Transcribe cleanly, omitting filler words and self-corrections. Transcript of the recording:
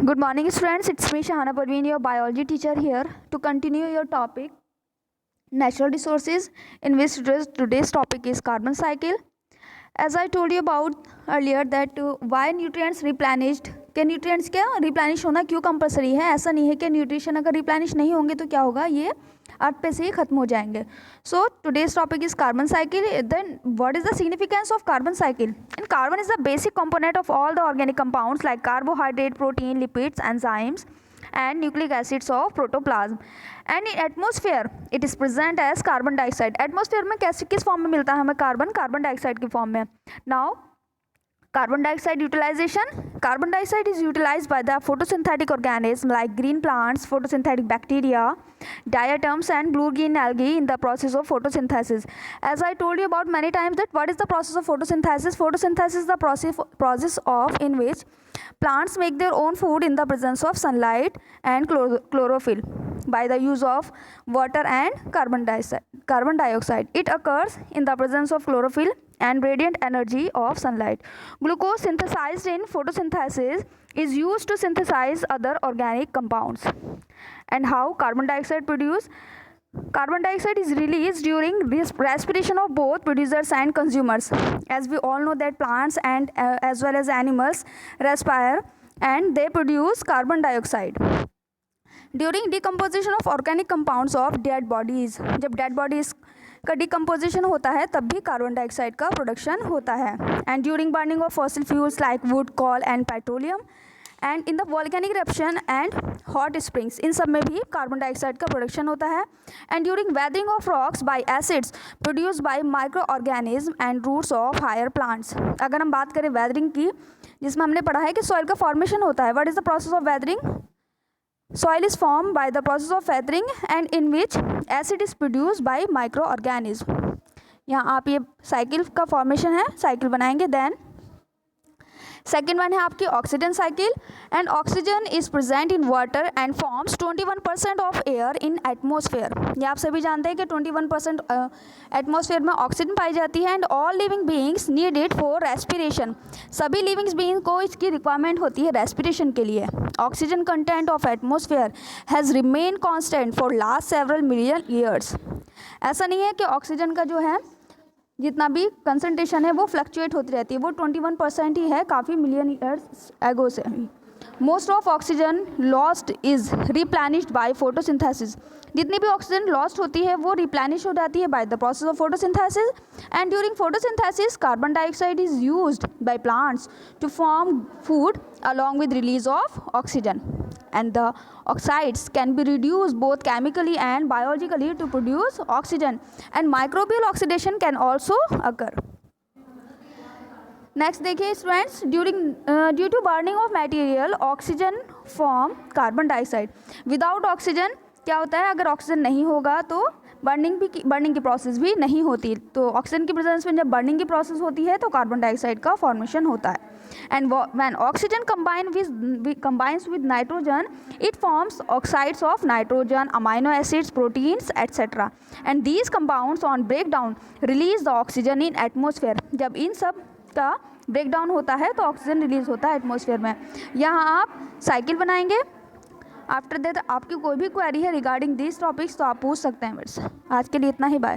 Good morning, students. It's me, Shahana Parveen, your biology teacher here to continue your topic, natural resources, in which today's topic is carbon cycle. As I told you about earlier that why nutrients replenished, कि nutrients क्या replenish होना क्यों compulsory है. ऐसा नहीं है कि nutrition अगर रिप्लेनिश नहीं होंगे तो क्या होगा, ये अर्थ पे से ही खत्म हो जाएंगे. So today's topic is carbon cycle. Then what is the significance of carbon cycle? And carbon is the basic component of all the organic compounds like carbohydrate, protein, lipids, enzymes and nucleic acids of protoplasm. And in atmosphere it is present as carbon dioxide. atmosphere में कैसे किस form में मिलता है हमें carbon dioxide की form में. Now carbon dioxide utilization. Carbon dioxide is utilized by the photosynthetic organisms like green plants, photosynthetic bacteria, diatoms and blue green algae in the process of photosynthesis. As I told you about many times that what is the process of photosynthesis? Photosynthesis is the process of in which plants make their own food in the presence of sunlight and chlorophyll by the use of water and carbon dioxide. It occurs in the presence of chlorophyll and radiant energy of sunlight. Glucose synthesized in photosynthesis is used to synthesize other organic compounds. And how carbon dioxide produced? Carbon dioxide is released during respiration of both producers and consumers. As we all know that plants and as well as animals respire and they produce carbon dioxide. During decomposition of organic compounds of dead bodies, जब dead bodies का decomposition होता है तब भी carbon dioxide का production होता है. And during burning of fossil fuels like wood, coal and petroleum and in the volcanic eruption and hot springs, इन सब में भी कार्बन डाइऑक्साइड का प्रोडक्शन होता है. And during weathering of rocks by acids produced by microorganism and roots of higher plants. अगर हम बात करें वेदरिंग की, जिसमें हमने पढ़ा है कि सॉइल का फॉर्मेशन होता है. What is the process of weathering? Soil is formed by the process of weathering and in which acid is produced by microorganism. यहाँ आप ये साइकिल का फॉर्मेशन है, साइकिल बनाएंगे. देन सेकेंड वन है आपकी oxygen cycle. And oxygen is present in water and forms 21% of air in atmosphere. ये आप सभी जानते हैं कि 21% एटमोसफेयर में ऑक्सीजन पाई जाती है. And all living beings need it for respiration. सभी लिविंग बीइंग को इसकी रिक्वायरमेंट होती है रेस्पिरेशन के लिए. Oxygen content of atmosphere has remain constant for last several million years. ऐसा नहीं है कि ऑक्सीजन का जो है जितना भी कंसंट्रेशन है वो फ्लक्चुएट होती रहती है, वो 21% ही है काफ़ी मिलियन ईयर्स एगो से. Most of oxygen lost is replenished by photosynthesis. जितनी भी ऑक्सीजन लॉस्ट होती है वो रिप्लेनिश हो जाती है by the process of photosynthesis. And during photosynthesis carbon dioxide is used by plants to form food along with release of oxygen, and the oxides can be reduced both chemically and biologically to produce oxygen, and microbial oxidation can also occur. Next देखिए students, due to burning of material oxygen form carbon dioxide. Without oxygen क्या होता है, अगर oxygen नहीं होगा तो burning की process भी नहीं होती. तो ऑक्सीजन की प्रेजेंस में जब बर्निंग की प्रोसेस होती है तो कार्बन डाइऑक्साइड का फॉर्मेशन होता है. And when oxygen combines with nitrogen it forms oxides of nitrogen, amino acids, proteins etc. and these compounds on breakdown release the oxygen in atmosphere. जब इन सब का ब्रेकडाउन होता है तो ऑक्सीजन रिलीज होता है एटमॉस्फेयर में. यहाँ आप साइकिल बनाएंगे. आफ्टर दैट आपकी कोई भी क्वेरी है रिगार्डिंग दिस टॉपिक्स तो आप पूछ सकते हैं मेरे से. आज के लिए इतना ही. बाय.